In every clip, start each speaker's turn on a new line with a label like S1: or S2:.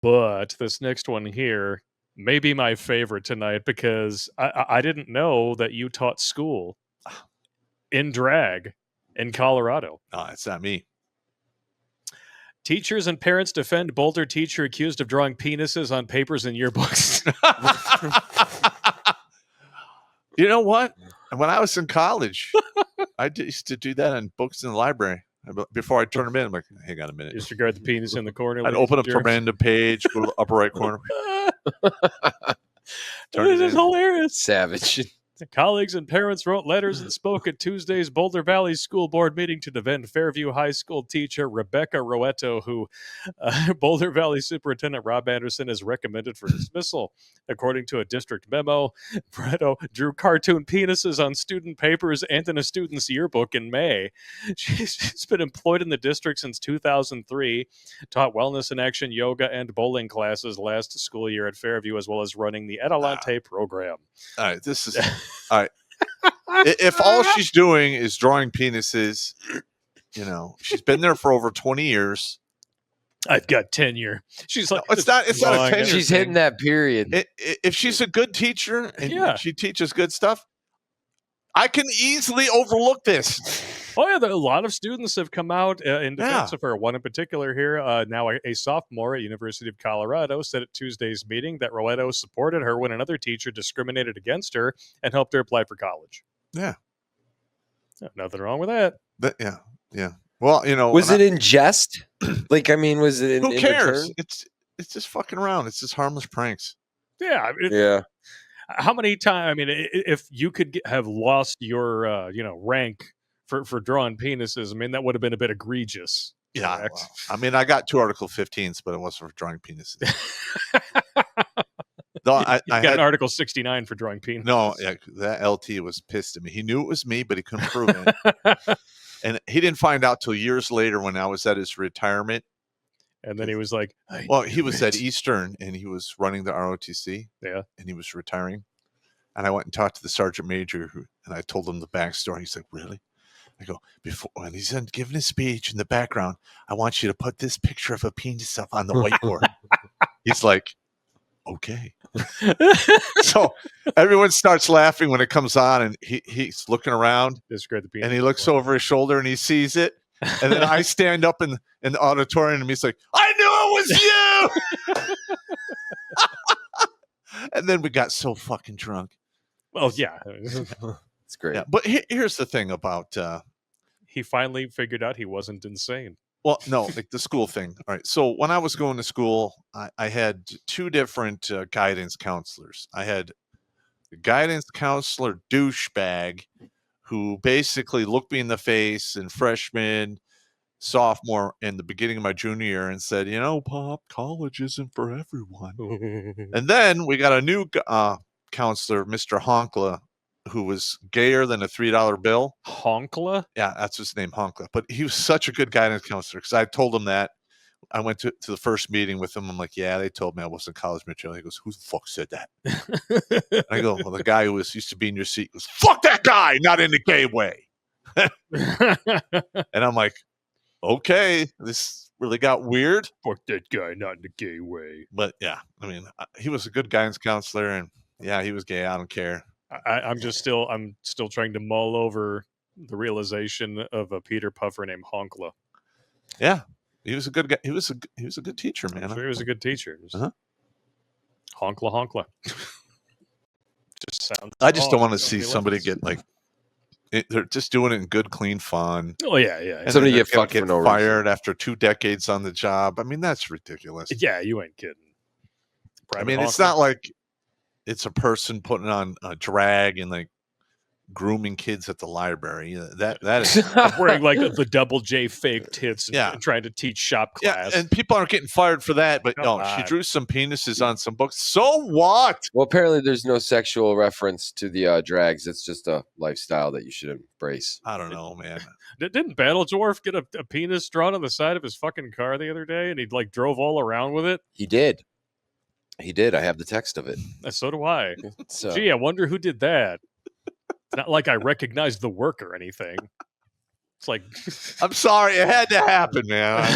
S1: But this next one here may be my favorite tonight because I didn't know that you taught school in drag in Colorado.
S2: No, it's not me.
S1: Teachers and parents defend Boulder teacher accused of drawing penises on papers in yearbooks.
S2: You know what? When I was in college, I used to do that on books in the library. Before I turn them in, I'm like, hang on a minute.
S1: Disregard the penis in the corner.
S2: I'd open up the random page, go to the upper right corner.
S1: This is hilarious.
S3: Savage.
S1: Colleagues and parents wrote letters and spoke at Tuesday's Boulder Valley School Board meeting to defend Fairview High School teacher Rebecca Roetto, who Boulder Valley Superintendent Rob Anderson has recommended for dismissal. According to a district memo, Roetto drew cartoon penises on student papers and in a student's yearbook in May. She's been employed in the district since 2003, taught wellness in action, yoga, and bowling classes last school year at Fairview, as well as running the Adelante program.
S2: All right, this is... All right. If all she's doing is drawing penises, she's been there for over 20 years.
S1: I've got tenure. She's like,
S2: no, it's not a tenure.
S3: She's hitting that period.
S2: If she's a good teacher and she teaches good stuff, I can easily overlook this.
S1: Oh, yeah. A lot of students have come out in defense of her. One in particular here, now a sophomore at University of Colorado, said at Tuesday's meeting that Roetto supported her when another teacher discriminated against her and helped her apply for college.
S2: Yeah.
S1: Nothing wrong with that.
S2: Yeah. Well,
S3: was it in jest? Was it in
S2: who cares?
S3: return?
S2: It's just fucking around. It's just harmless pranks.
S1: Yeah.
S3: Yeah.
S1: How many times? If you could have lost your, rank for drawing penises, that would have been a bit egregious.
S2: Yeah. Well, I got 2 Article 15s, but it wasn't for drawing penises. No, I
S1: got an Article 69 for drawing penises.
S2: No, yeah, that LT was pissed at me. He knew it was me, but he couldn't prove it. And he didn't find out till years later when I was at his retirement.
S1: And then he was like,
S2: he was at Eastern and he was running the ROTC.
S1: Yeah.
S2: And he was retiring. And I went and talked to the sergeant major and I told him the backstory. He's like, really? I go, when he's giving his speech in the background, I want you to put this picture of a penis up on the whiteboard. He's like, okay. So everyone starts laughing when it comes on and he's looking around and he looks over his shoulder and he sees it. And then I stand up in the auditorium and he's like, I knew it was you. And then we got so fucking drunk.
S1: Well, yeah.
S3: It's great.
S2: Yeah, but here's the thing about...
S1: he finally figured out he wasn't insane.
S2: Well, no, like the school thing. All right. So when I was going to school, I had 2 different guidance counselors. I had a guidance counselor douchebag who basically looked me in the face in freshman, sophomore, and the beginning of my junior year and said, Pop, college isn't for everyone. And then we got a new counselor, Mr. Honkla, who was gayer than a $3 bill.
S1: Honkla?
S2: Yeah, that's his name, Honkla. But he was such a good guidance counselor because I told him that. I went to the first meeting with him. I'm like, yeah, they told me I wasn't college material. He goes, who the fuck said that? I go, well, the guy who used to be in your seat goes, fuck that guy, not in the gay way. And I'm like, okay, this really got weird.
S1: Fuck that guy, not in the gay way.
S2: But yeah, he was a good guidance counselor, and yeah, he was gay. I don't care.
S1: I'm still trying to mull over the realization of a Peter Puffer named Honkla.
S2: Yeah, he was a good guy. He was a good teacher, man.
S1: I'm sure he was a good teacher. Honkla. Just sounds.
S2: I just don't want to see somebody get they're just doing it in good, clean fun.
S1: Oh yeah.
S3: Somebody get fucked for no
S2: fired
S3: reason.
S2: after 2 decades on the job. That's ridiculous.
S1: Yeah, you ain't kidding.
S2: It's not like it's a person putting on a drag and grooming kids at the library. That is
S1: wearing the double J fake tits and trying to teach shop class.
S2: Yeah, and people aren't getting fired for that, but she drew some penises on some books. So what?
S3: Well, apparently there's no sexual reference to the drags. It's just a lifestyle that you should embrace.
S2: I don't know, man.
S1: Didn't Battle Dwarf get a penis drawn on the side of his fucking car the other day and he drove all around with it?
S3: He did. I have the text of it.
S1: So do I.
S3: So.
S1: Gee, I wonder who did that. It's not like I recognized the work or anything. It's like...
S2: I'm sorry. It had to happen, man.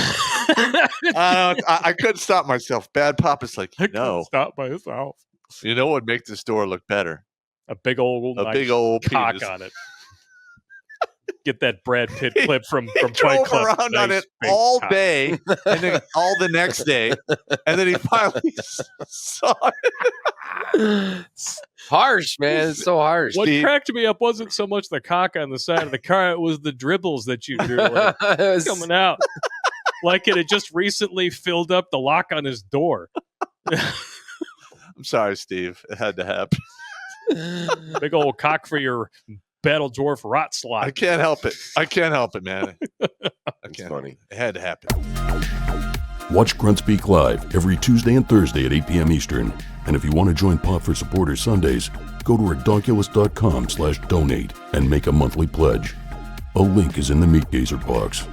S2: I couldn't stop myself. Bad Papa's like,
S1: I couldn't stop myself.
S2: you know what would make this door look better?
S1: A big old cock
S2: penis.
S1: on it. Get that Brad Pitt clip from
S2: He
S1: Fight
S2: drove
S1: Club.
S2: around on
S1: Nice
S2: it
S1: big
S2: all
S1: cock.
S2: day, and then all the next day, and then he finally saw it.
S3: It's harsh, man. It's so harsh.
S1: What
S2: Steve-
S1: cracked me up wasn't so much the cock on the side of the car; it was the dribbles that you drew like,
S3: It was-
S1: coming out, like it had just recently filled up the lock on his door.
S2: I'm sorry, Steve. It had to happen.
S1: Big old cock for your battle dwarf rot
S2: I
S1: slot.
S2: can't help it. I can't help it, man. I
S3: It's
S2: can't.
S3: funny.
S2: It had to happen.
S4: Watch Grunt Speak live every Tuesday and Thursday at 8 p.m. Eastern. And if you want to join Pop for Supporters Sundays, go to redonkulous.com/donate and make a monthly pledge. A link is in the Meat Gazer box.